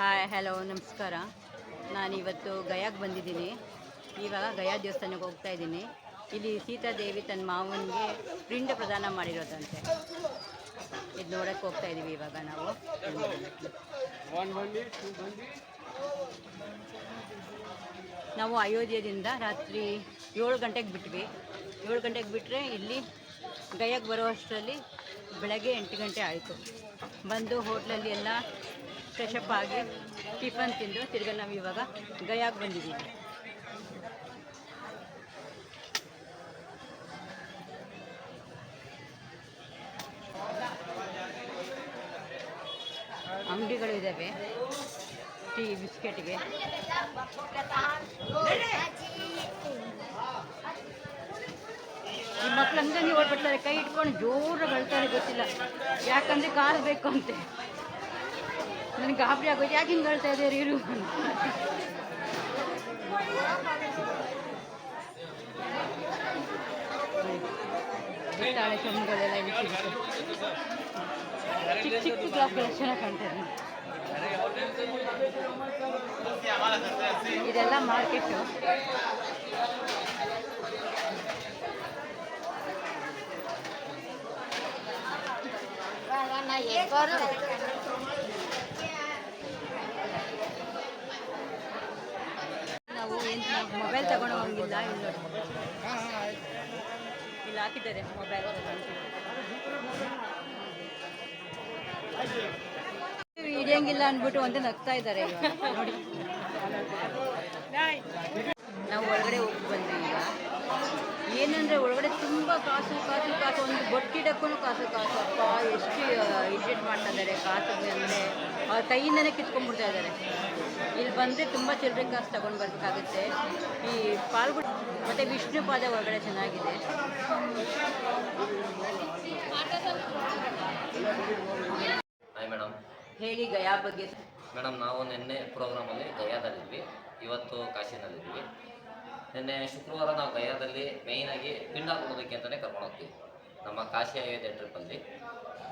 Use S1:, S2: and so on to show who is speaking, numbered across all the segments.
S1: Hi hello ನಮಸ್ಕಾರ. ನಾನಿವತ್ತು ಗಯಾಗೆ ಬಂದಿದ್ದೀನಿ. ಇವಾಗ ಗಯಾ ದೇವಸ್ಥಾನಕ್ಕೆ ಹೋಗ್ತಾ ಇದ್ದೀನಿ. ಇಲ್ಲಿ ಸೀತಾದೇವಿ ತನ್ನ ಮಾವನಿಗೆ ಪಿಂಡ ಪ್ರದಾನ ಮಾಡಿರೋದಂತೆ. ಇದು ನೋಡೋಕ್ಕೆ ಹೋಗ್ತಾ ಇದ್ದೀವಿ ಇವಾಗ ನಾವು. ನಾವು ಅಯೋಧ್ಯೆಯಿಂದ ರಾತ್ರಿ 7 ಗಂಟೆಗೆ ಬಿಟ್ವಿ. 7 ಗಂಟೆಗೆ ಬಿಟ್ಟರೆ ಇಲ್ಲಿ ಗಯಾಗೆ ಬರೋ ಅಷ್ಟರಲ್ಲಿ ಬೆಳಗ್ಗೆ 8 ಗಂಟೆ ಆಯಿತು. ಬಂದು ಹೋಟ್ಲಲ್ಲಿ ಎಲ್ಲ ಫ್ರೆಶಪ್ ಆಗಿ ಟಿಫನ್ ತಿಂದು ತಿರ್ಗಾ ನಾವು ಇವಾಗ ಗಯಾಗೆ ಬಂದಿದ್ದೀವಿ. ಅಂಗಡಿಗಳು ಇದ್ದಾವೆ ಟೀ ಬಿಸ್ಕೆಟ್ಗೆ. ಈ ಮಕ್ಳು ಹಂಗೆ ಓಡ್ಬಿಡ್ತಾರೆ, ಕೈ ಇಟ್ಕೊಂಡು ಜೋರಾಗಿ ಅಳ್ತಾರೆ, ಗೊತ್ತಿಲ್ಲ ಯಾಕಂದರೆ ಕಾಲು ಬೇಕು ಅಂತೆ. ನನಗೆ ಗಾಬರಿ ಆಗೋದು, ಯಾಕೆ ಹಿಂಗೆ ಹೇಳ್ತಾ ಇದ್ದಾರೆ ಇರು ತಾಳೆ ಚೊಂಬುಗಳೆಲ್ಲ ಇಟ್ಟಿದ್ದಾರೆ. ಚಿಕ್ಕ ಚಿಕ್ಕ ಗ್ಲಾಸ್ಗಳು ಚೆನ್ನಾಗಿ ಕಾಣ್ತಾರೆ. ಇದೆಲ್ಲ ಮಾರ್ಕೆಟು. ನಾವು ಮೊಬೈಲ್ ತಗೊಂಡು ಹೋಗಿಲ್ಲ. ಇಲ್ಲಿ ಹಾಕಿದ್ದಾರೆ ಮೊಬೈಲ್ ಹಿಡಿಯಂಗಿಲ್ಲ ಅಂದ್ಬಿಟ್ಟು ಒಂದು ನಗ್ತಾ ಇದ್ದಾರೆ ಇವಾಗ ನೋಡಿ. ನಾವು ಒಳಗಡೆ ಹೋಗಿ ಬಂದ್ವಿ. ಈಗ ಏನಂದರೆ ಒಳಗಡೆ ತುಂಬ ಕಾಸು ಕಾಸು ಕಾಸು, ಒಂದು ಬೊಟ್ಟಿಡಕ್ಕೂ ಕಾಸು ಕಾಸು. ಅಪ್ಪ ಎಷ್ಟು ಇರಿಟೇಟ್ ಮಾಡ್ತಾ ಇದ್ದಾರೆ. ಕಾಸು ಅಂದರೆ ಅವ್ರ ಕೈಯಿಂದನೇ ಕಿತ್ಕೊಂಡ್ಬಿಡ್ತಾ ಇದ್ದಾರೆ. ಇಲ್ಲಿ ಬಂದರೆ ತುಂಬ ಚಿಲ್ಲರೆ ಕಾಸು ತೊಗೊಂಡು ಬರಬೇಕಾಗುತ್ತೆ. ಈ ಪಾಲ್ಗುಡಿ ಮತ್ತು ವಿಷ್ಣು ಪಾದ ಒಳಗಡೆ ಚೆನ್ನಾಗಿದೆ.
S2: ಹಾಯ್ ಮೇಡಮ್,
S1: ಹೇಳಿ ಗಯಾ ಬಗ್ಗೆ.
S2: ಮೇಡಮ್ ನಾವು ನಿನ್ನೆ ಪ್ರೋಗ್ರಾಮಲ್ಲಿ ಗಯಾದಲ್ಲಿದ್ವಿ, ಇವತ್ತು ಕಾಶಿನಲ್ಲಿದ್ವಿ. ನಿನ್ನೆ ಶುಕ್ರವಾರ ನಾವು ಗಯಾದಲ್ಲಿ ಮೇಯ್ನಾಗಿ ಪಿಂಡ ಕೊಡೋದಕ್ಕೆ ಅಂತಲೇ ಕರ್ಕೊಂಡು ಹೋಗ್ತೀವಿ. ನಮ್ಮ ಕಾಶಿ ಅಯೋಧ್ಯೆ ಟ್ರಿಪ್ಪಲ್ಲಿ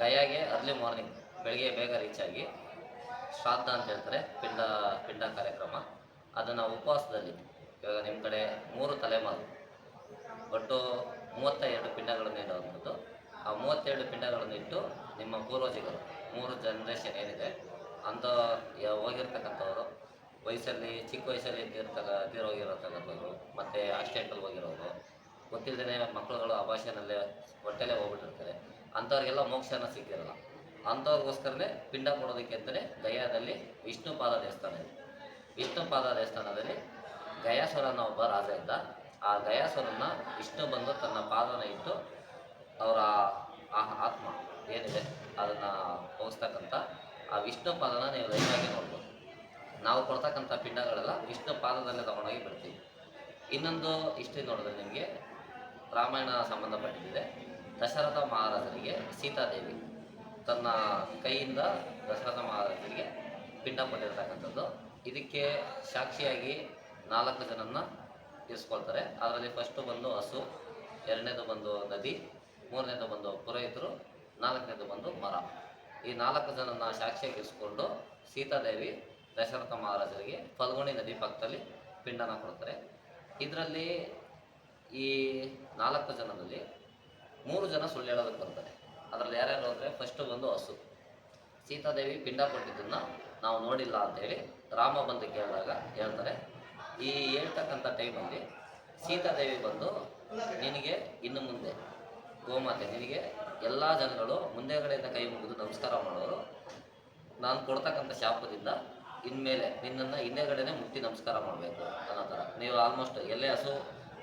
S2: ಗಯಾಗೆ ಅರ್ಲಿ ಮಾರ್ನಿಂಗ್ ಬೆಳಗ್ಗೆ ಬೇಗ ರೀಚ್ ಆಗಿ ಶ್ರಾದ್ದ ಅಂತ ಹೇಳ್ತಾರೆ, ಪಿಂಡ ಕಾರ್ಯಕ್ರಮ. ಅದನ್ನು ಉಪವಾಸದಲ್ಲಿ, ಇವಾಗ ನಿಮ್ಮ ಕಡೆ 3 ತಲೆಮಾರು ಒಟ್ಟು 32 ಪಿಂಡಗಳನ್ನು ಇಡುವಂಥದ್ದು. ಆ 32 ಪಿಂಡಗಳನ್ನು ಇಟ್ಟು ನಿಮ್ಮ ಪೂರ್ವಜರು 3 ಜನ್ರೇಷನ್ ಏನಿದೆ ಅಂತ ಹೋಗಿರ್ತಕ್ಕಂಥವ್ರು, ವಯಸ್ಸಲ್ಲಿ ಚಿಕ್ಕ ವಯಸ್ಸಲ್ಲಿ ತೀರೋಗಿರತಕ್ಕಂಥವ್ರು, ಮತ್ತು ಆಕ್ಸಿಡೆಂಟಲ್ಲಿ ಹೋಗಿರೋರು, ಗೊತ್ತಿಲ್ಲದೇ ಮಕ್ಕಳುಗಳು ಅಭಾಷೆನಲ್ಲೇ ಹೊಟ್ಟೆಲೇ ಹೋಗ್ಬಿಟ್ಟಿರ್ತಾರೆ, ಅಂಥವ್ರಿಗೆಲ್ಲ ಮೋಕ್ಷನ ಸಿಕ್ಕಿರಲ್ಲ. ಅಂಥವ್ರಿಗೋಸ್ಕರನೇ ಪಿಂಡ ಕೊಡೋದಕ್ಕೆ ಅಂತಲೇ ಗಯಾದಲ್ಲಿ ವಿಷ್ಣುಪಾದ ದೇವಸ್ಥಾನ ಇದೆ. ವಿಷ್ಣುಪಾದ ದೇವಸ್ಥಾನದಲ್ಲಿ ಗಯಾಸುರ ಅನ್ನೋ ಒಬ್ಬ ರಾಜ ಇದ್ದ. ಆ ಗಯಾಸುರನ್ನ ವಿಷ್ಣು ಬಂದು ತನ್ನ ಪಾದನ ಇಟ್ಟು ಅವರ ಆತ್ಮ ಏನಿದೆ ಅದನ್ನು ಹೋಗಿಸ್ತಕ್ಕಂಥ ಆ ವಿಷ್ಣು ಪಾದನ ನೀವು ಲೈವಾಗಿ ನೋಡ್ಬೋದು. ನಾವು ಕೊಡ್ತಕ್ಕಂಥ ಪಿಂಡಗಳೆಲ್ಲ ವಿಷ್ಣು ಪಾದದಲ್ಲೇ ತೊಗೊಂಡೋಗಿ ಬಿಡ್ತೀವಿ. ಇನ್ನೊಂದು ಹಿಸ್ಟ್ರಿ ನೋಡಿದ್ರೆ ನಿಮಗೆ ರಾಮಾಯಣ ಸಂಬಂಧಪಟ್ಟಿದೆ. ದಶರಥ ಮಹಾರಾಜರಿಗೆ ಸೀತಾದೇವಿ ತನ್ನ ಕೈಯಿಂದ ದಶರಥ ಮಹಾರಾಜರಿಗೆ ಪಿಂಡ ಕೊಟ್ಟಿರ್ತಕ್ಕಂಥದ್ದು. ಇದಕ್ಕೆ ಸಾಕ್ಷಿಯಾಗಿ 4 ಜನನ್ನ ಇರಿಸ್ಕೊಳ್ತಾರೆ. ಅದರಲ್ಲಿ ಫಸ್ಟು ಬಂದು ಹಸು, 2ನೇದು ಬಂದು ನದಿ, 3ನೇದು ಬಂದು ಪುರೋಹಿತರು, 4ನೇದು ಬಂದು ಮರ. ಈ 4 ಜನನ್ನ ಸಾಕ್ಷಿಯಾಗಿ ಇರಿಸ್ಕೊಂಡು ಸೀತಾದೇವಿ ದಶರಥ ಮಹಾರಾಜರಿಗೆ ಫಲ್ಗುಣಿ ನದಿ ಪಕ್ಕದಲ್ಲಿ ಪಿಂಡನ ಕೊಡ್ತಾರೆ. ಇದರಲ್ಲಿ ಈ 4 ಜನದಲ್ಲಿ 3 ಜನ ಸುಳ್ಳು ಹೇಳೋದಕ್ಕೆ ಬರ್ತಾರೆ. ಅದರಲ್ಲಿ ಯಾರ್ಯಾರು ಅಂದರೆ ಫಸ್ಟು ಬಂದು ಹಸು. ಸೀತಾದೇವಿ ಪಿಂಡ ಕೊಟ್ಟಿದ್ದನ್ನು ನಾವು ನೋಡಿಲ್ಲ ಅಂಥೇಳಿ ರಾಮ ಬಂದು ಕೇಳಿದಾಗ ಹೇಳ್ತಾರೆ. ಈ ಹೇಳ್ತಕ್ಕಂಥ ಟೈಮಲ್ಲಿ ಸೀತಾದೇವಿ ಬಂದು, ನಿನಗೆ ಇನ್ನು ಮುಂದೆ ಗೋಮಾತೆ, ನಿನಗೆ ಎಲ್ಲ ಜನಗಳು ಮುಂದೆಗಡೆಯಿಂದ ಕೈ ಮುಗಿದು ನಮಸ್ಕಾರ ಮಾಡೋರು. ನಾನು ಕೊಡ್ತಕ್ಕಂಥ ಶಾಪದಿಂದ ಇನ್ಮೇಲೆ ನಿನ್ನನ್ನು ಹಿಂದೆಗಡೆನೇ ಮುಟ್ಟಿ ನಮಸ್ಕಾರ ಮಾಡಬೇಕು ಅನ್ನೋ ಥರ. ನೀವು ಆಲ್ಮೋಸ್ಟ್ ಎಲ್ಲೇ ಹಸು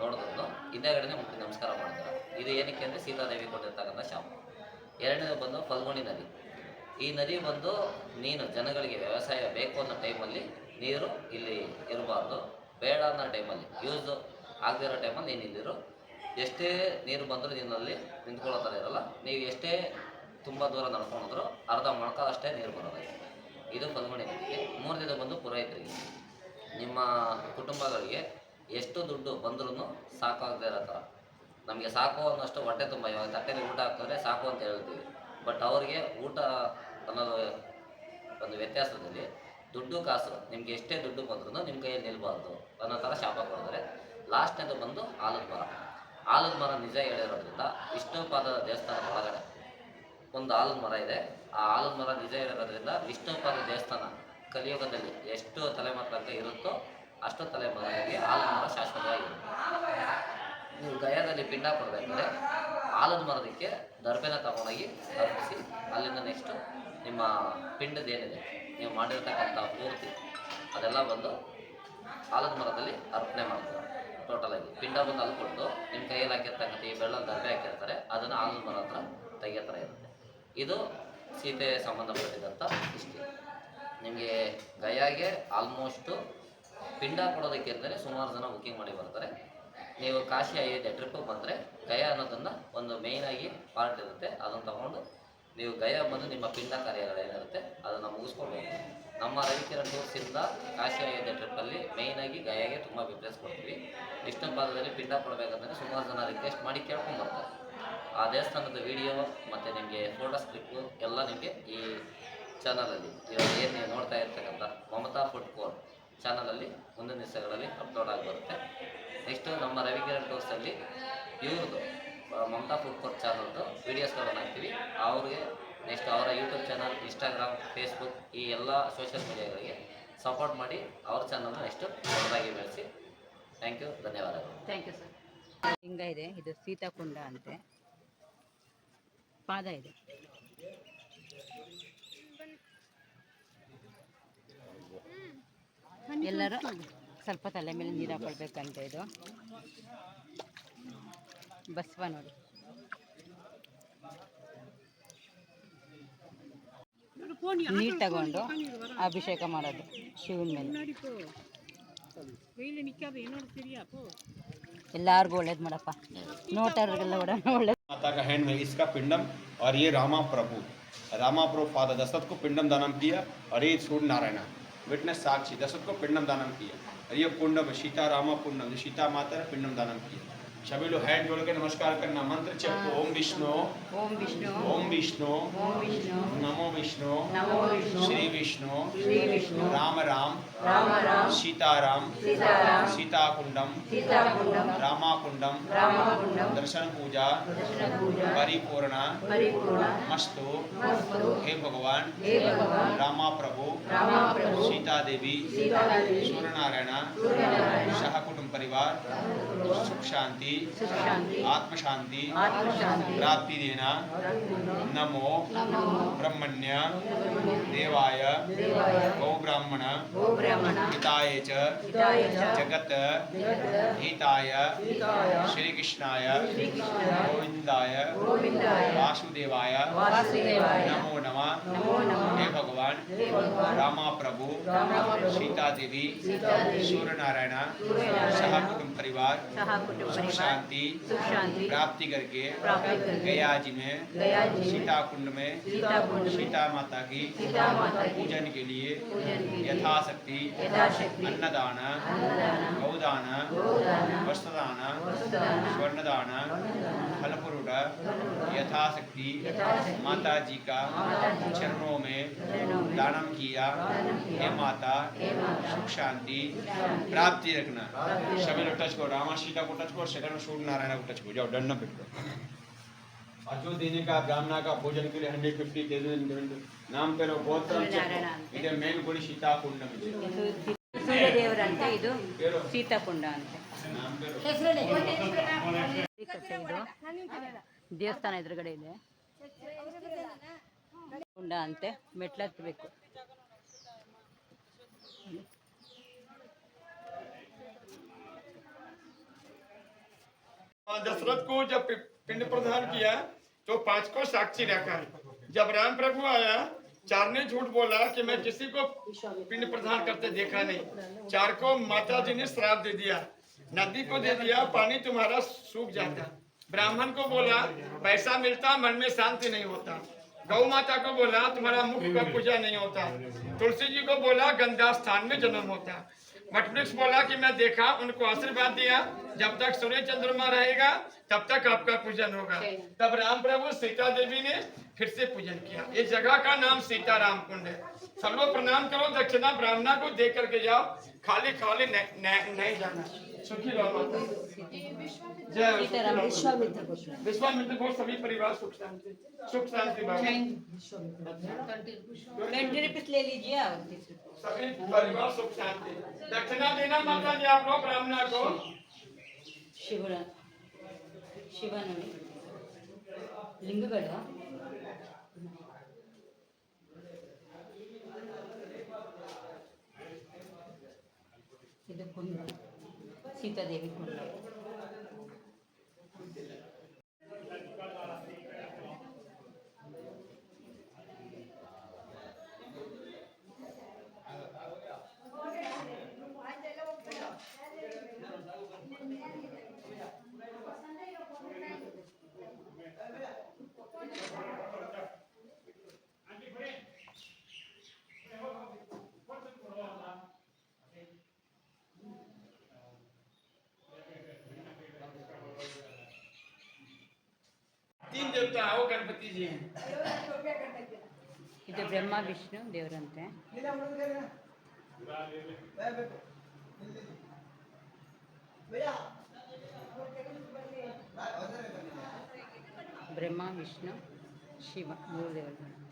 S2: ನೋಡಿದ್ರು ಹಿಂದೆಗಡೆನೇ ಮುಟ್ಟಿ ನಮಸ್ಕಾರ ಮಾಡ್ತಾರೆ. ಇದು ಏನಕ್ಕೆ ಅಂದರೆ ಸೀತಾದೇವಿ ಕೊಟ್ಟಿರ್ತಕ್ಕಂಥ ಶಾಪ. 2ನೇದು ಬಂದು ಫಲ್ಗುಣಿ ನದಿ. ಈ ನದಿ ಬಂದು ನೀನು ಜನಗಳಿಗೆ ವ್ಯವಸಾಯ ಬೇಕು ಅನ್ನೋ ಟೈಮಲ್ಲಿ ನೀರು ಇಲ್ಲಿ ಇರಬಾರ್ದು, ಬೇಡ ಅನ್ನೋ ಟೈಮಲ್ಲಿ, ಯೂಸ್ ಆಗದಿರೋ ಟೈಮಲ್ಲಿ ನೀನು ಇಲ್ಲಿರು. ಎಷ್ಟೇ ನೀರು ಬಂದರೂ ನಿನ್ನಲ್ಲಿ ನಿಂತ್ಕೊಳ್ಳೋ ಥರ ಇರೋಲ್ಲ. ನೀವು ಎಷ್ಟೇ ತುಂಬ ದೂರ ನಡ್ಕೊಂಡ್ರು ಅರ್ಧ ಮೊಳಕಾಲಷ್ಟೇ ನೀರು ಬರೋದು. ಇದು ಫಲ್ಗುಣಿ ನದಿಗೆ. 3ನೇದು ಬಂದು ಪುರೋಹಿತರಿಗೆ. ನಿಮ್ಮ ಕುಟುಂಬಗಳಿಗೆ ಎಷ್ಟು ದುಡ್ಡು ಬಂದ್ರೂ ಸಾಕಾಗದೇ ಇರೋ ಥರ, ನಮಗೆ ಸಾಕು ಅನ್ನೋಷ್ಟು ಹೊಟ್ಟೆ ತುಂಬ, ಇವಾಗ ತಟ್ಟೆಲಿ ಊಟ ಹಾಕಿದ್ರೆ ಸಾಕು ಅಂತ ಹೇಳ್ತೀವಿ, ಬಟ್ ಅವ್ರಿಗೆ ಊಟ ಅನ್ನೋದು ಒಂದು ವ್ಯತ್ಯಾಸದಲ್ಲಿ ದುಡ್ಡು ಕಾಸು ನಿಮ್ಗೆ ಎಷ್ಟೇ ದುಡ್ಡು ಬಂದ್ರೂ ನಿಮ್ಮ ಕೈಯಲ್ಲಿ ನಿಲ್ಬಾರ್ದು ಅನ್ನೋ ಥರ ಶಾಪ ಕೊಡ್ತಾರೆ. ಲಾಸ್ಟ್ನೇದು ಬಂದು ಆಲದ ಮರ. ಆಲದ ಮರ ನಿಜ ಹೇಳಿರೋದ್ರಿಂದ ವಿಷ್ಣುಪಾದದ ದೇವಸ್ಥಾನದ ಒಳಗಡೆ ಒಂದು ಆಲದ ಮರ ಇದೆ. ಆ ಆಲದ ಮರ ನಿಜ ಹೇಳಿರೋದ್ರಿಂದ ವಿಷ್ಣುಪಾದ ದೇವಸ್ಥಾನ ಕಲಿಯುಗದಲ್ಲಿ ಎಷ್ಟು ತಲೆಮಾರು ತನಕ ಇರುತ್ತೋ ಅಷ್ಟು ತಲೆಮಾರಿಗೆ ಆಲದ ಮರ ಶಾಶ್ವತವಾಗಿರುತ್ತೆ. ನೀವು ಗಯಾದಲ್ಲಿ ಪಿಂಡ ಕೊಡಬೇಕಾದ್ರೆ ಆಲದ ಮರದಕ್ಕೆ ದರ್ಬೆನ ತಗೊಂಡೋಗಿ ಅರ್ಪಿಸಿ ಅಲ್ಲಿಂದ ನೆಕ್ಸ್ಟು ನಿಮ್ಮ ಪಿಂಡದೇನಿದೆ ನೀವು ಮಾಡಿರ್ತಕ್ಕಂಥ ಪೂರ್ತಿ ಅದೆಲ್ಲ ಬಂದು ಆಲದ ಮರದಲ್ಲಿ ಅರ್ಪಣೆ ಮಾಡ್ತಾರೆ. ಟೋಟಲಾಗಿ ಪಿಂಡ ಬಂದು ಅಲ್ಲಿ ಕೊಟ್ಟು ನಿಮ್ಮ ಕೈಯಲ್ಲಿ ಹಾಕಿರ್ತಕ್ಕಂಥ ಈ ಬೆಳ್ಳಲ್ಲಿ ದರ್ಬೆ ಹಾಕಿರ್ತಾರೆ, ಅದನ್ನು ಆಲದ ಮರ ಹತ್ರ ತೆಗಿಯೋ ಥರ ಇರುತ್ತೆ. ಇದು ಸೀತೆ ಸಂಬಂಧಪಟ್ಟಿದ್ದಂಥ ಹಿಸ್ಟ್ರಿ. ನಿಮಗೆ ಗಯಾಗೆ ಆಲ್ಮೋಸ್ಟು ಪಿಂಡ ಕೊಡೋದಕ್ಕೆ ಅಂತಲೇ ಸುಮಾರು ಜನ ಬುಕ್ಕಿಂಗ್ ಮಾಡಿ ಬರ್ತಾರೆ. ನೀವು ಕಾಶಿ ಅಯೋಧ್ಯೆ ಟ್ರಿಪ್ಪಿಗೆ ಬಂದರೆ ಗಯಾ ಅನ್ನೋದನ್ನು ಒಂದು ಮೇಯ್ನಾಗಿ ಪಾರ್ಟ್ ಇರುತ್ತೆ. ಅದನ್ನು ತಗೊಂಡು ನೀವು ಗಯಾ ಬಂದು ನಿಮ್ಮ ಪಿಂಡ ಕಾರ್ಯಗಳೇನಿರುತ್ತೆ ಅದನ್ನು ಮುಗಿಸ್ಕೊಂಡು ಹೋಗಿ. ನಮ್ಮ ರವಿಕಿರಣ್ ಟೂರ್ಸಿಂದ ಕಾಶಿ ಅಯೋಧ್ಯೆ ಟ್ರಿಪ್ಪಲ್ಲಿ ಮೇಯ್ನಾಗಿ ಗಯಾಗೆ ತುಂಬ ಪ್ರಿಫರೆನ್ಸ್ ಕೊಡ್ತೀವಿ. ವಿಷ್ಣುಪಾದದಲ್ಲಿ ಪಿಂಡ ಕೊಡಬೇಕಂದ್ರೆ ಸುಮಾರು ಜನ ರಿಕ್ವೆಸ್ಟ್ ಮಾಡಿ ಕೇಳ್ಕೊಂಡು ಬರ್ತಾರೆ. ಆ ದೇವಸ್ಥಾನದ ವಿಡಿಯೋ ಮತ್ತು ನಿಮಗೆ ಫೋಟೋಸ್ ಕ್ಲಿಪ್ಪು ಎಲ್ಲ ನಿಮಗೆ ಈ ಚಾನಲಲ್ಲಿ ಇವಾಗ ಏನು ನೀವು ನೋಡ್ತಾ ಇರ್ತಕ್ಕಂಥ ಮಮತಾ ಫುಡ್ ಕೋರ್ಟ್ ಚಾನಲಲ್ಲಿ ಮುಂದಿನ ದಿವಸಗಳಲ್ಲಿ ಅಪ್ಲೋಡ್ ಆಗಿ ಬರುತ್ತೆ. ನೆಕ್ಸ್ಟು ನಮ್ಮ ರವಿಕಿರಣ್ ಟೂರ್ಸಲ್ಲಿ ಇವ್ರದ್ದು ಮಮತಾ ಫುಡ್ ಕೋರ್ಟ್ ಚಾನಲ್ದು ವೀಡಿಯೋಸ್ಗಳನ್ನು ಹಾಕ್ತೀವಿ. ಅವ್ರಿಗೆ ನೆಕ್ಸ್ಟ್ ಅವರ ಯೂಟ್ಯೂಬ್ ಚಾನಲ್, ಇನ್ಸ್ಟಾಗ್ರಾಮ್, ಫೇಸ್ಬುಕ್ ಈ ಎಲ್ಲ ಸೋಷಿಯಲ್ ಮೀಡಿಯಾಗಳಿಗೆ ಸಪೋರ್ಟ್ ಮಾಡಿ ಅವ್ರ ಚಾನಲ್ನ ನೆಕ್ಸ್ಟು ದೊಡ್ಡದಾಗಿ ಬೆಳೆಸಿ. ಥ್ಯಾಂಕ್ ಯು, ಧನ್ಯವಾದಗಳು.
S1: Thank you sir. ಲಿಂಗ ಇದೆ, ಇದು ಸೀತಾಕುಂಡ ಅಂತೆ. ಪಾದ ಇದೆ. ಎಲ್ಲರೂ ಸ್ವಲ್ಪ ತಲೆ ಮೇಲೆ ನೀರು ಹಾಕೊಳ್ಬೇಕಂತ. ಇದು ಬಸವ ನೋಡಿ. ನೀರು ತಗೊಂಡು ಅಭಿಷೇಕ ಮಾಡೋದು ಶಿವನ ಮೇಲೆ. ಎಲ್ಲಾರ್ಗು ಒಳ್ಳೇದು ಮಾಡಪ್ಪ, ನೋಟವ್ರಿಗೆಲ್ಲ ಒಳ್ಳೇದು.
S3: माता का हैंड में इसका पिंडम और ये रामा प्रभु फादर दशरथ को पिंडम दानम किया और ये सूर्य नारायण विटनेस साक्षी दशरथ को पिंडम दानम किया और ये कुंडम सीता रामा कुंडम जो सीता माता ने पिंडम दानम किया। सभी लोग हैंड जोड़ के नमस्कार करना, मंत्र चपको ओम विष्णु
S1: ओम विष्णु
S3: ओम विष्णु
S1: ओम विष्णु
S3: नमो विष्णु
S1: नमो विष्णु
S3: श्री विष्णु
S1: श्री विष्णु
S3: राम राम
S1: राम राम
S3: सीताराम
S1: सीताराम
S3: सीता कुंडम
S1: सीताकुंडम
S3: रामा कुंडम
S1: रामकुंडम
S3: दर्शन पूजा
S1: दर्शन पूजा
S3: परिपूर्ण
S1: परिपूर्ण
S3: मस्तु
S1: मस्तु।
S3: हे भगवान
S1: हे भगवान
S3: रामा प्रभु सीता देवी सूर्य नारायण सह कुटुंब परिवार सुख शांति
S1: सुख शांति
S3: आत्म शांति
S1: आत्म शांति
S3: प्राप्ति देना। नमो ब्रह्मण्य देवाय गौ ब्राह्मण
S1: गो ब्राह्मण
S3: हिताय च
S1: हिताय च
S3: जगत हिताय श्री कृष्णाय गोविंदाय
S1: गोविंदाय
S3: वासुदेवाय
S1: वासुदेवाय
S3: नमो नमः।
S1: नमो नमः।
S3: हे भगवान रामा प्रभु सीता देवी सूर्य नारायण सह कुटुंब परिवार
S1: सह कुटुंब
S3: सुख
S1: परिवार
S3: शांति
S1: सुख शांति
S3: प्राप्ति करके
S1: प्राप्ति करके
S3: गया जी में
S1: गया जी में
S3: सीता कुंड में
S1: सीताकुंड में
S3: सीता माता की
S1: सीता माता की
S3: पूजन के लिए
S1: पूजन के लिए
S3: यथाशक्ति
S1: यथाशक्ति
S3: अन्नदान गौदान वस्त्रदान स्वर्णदान फलपुरुड यथाशक्ति माता जी का चरणों में दानम किया। हे माता सुख शांति प्राप्ति रखना। सभी लोग टच को रामा सीता को टच को, सेकंड सूर्य नारायण को टच को, जाओ दंड पे और जो देने का ब्राह्मण का भोजन के लिए 150 दे दो। नाम पे गोत्र इधे मेन गुड़ी सीता कुंड में
S1: ಸೂರ್ಯದೇವರಂತೆ. ಇದು ಸೀತಾಕುಂಡ ಅಂತೆ.
S3: नाम पे
S1: ಕಟ್ಟೆ ಇದು ದೇವಸ್ಥಾನ ಎದುರುಗಡೆ ಇದೆ. ಕುಂಡ ಅಂತೆ, ಮೆಟ್ಲು ಹತ್ತಬೇಕು.
S4: दशरथ को जब पिंड प्रदान किया तो 5 को साक्षी रखा। जब राम प्रभु आया, 4 ने झूठ बोला कि मैं किसी को पिंड प्रदान करते देखा नहीं। 4 को माता जी ने श्राप दे दिया, नदी को दे दिया, पानी तुम्हारा सूख जाता। ब्राह्मण को बोला पैसा मिलता, मन में शांति नहीं होता। गौ माता को बोला तुम्हारा मुख का पूजा नहीं होता। तुलसी जी को बोला गंगा स्थान में जन्म होता। वटवृक्ष बोला कि मैं देखा, उनको आशीर्वाद दिया, जब तक सूर्य चंद्रमा रहेगा तब तक आपका पूजन होगा। तब राम प्रभु सीता देवी ने फिर से पूजन किया। इस जगह का नाम सीताराम कुंड है। सब लोग प्रणाम करो, दक्षिणा ब्राह्मणा को दे करके जाओ, खाली खाली नहीं जाना। सुखी रहो माता। जय हो, सुखी रहो। विश्वामित्र को सभी परिवार सुख शांति, सुख शांति बाबा।
S1: 20 रुपीस ले लीजिए और 30 रुपये।
S4: सभी परिवार सुख शांति। दक्षिणा देना माता जी आप लोग ब्राह्मणा को।
S1: ಶಿವನವೇ ಲಿಂಗಗಳು ಇದು ಕುಂಡ, ಸೀತಾದೇವಿ ಕುಂಡ.
S4: तीन देवता वो गणपति जी हैं।
S1: ಇದು ಬ್ರಹ್ಮ ವಿಷ್ಣು ದೇವರಂತೆ. ಬ್ರಹ್ಮ ವಿಷ್ಣು ಶಿವ ಮೂರು ದೇವರು.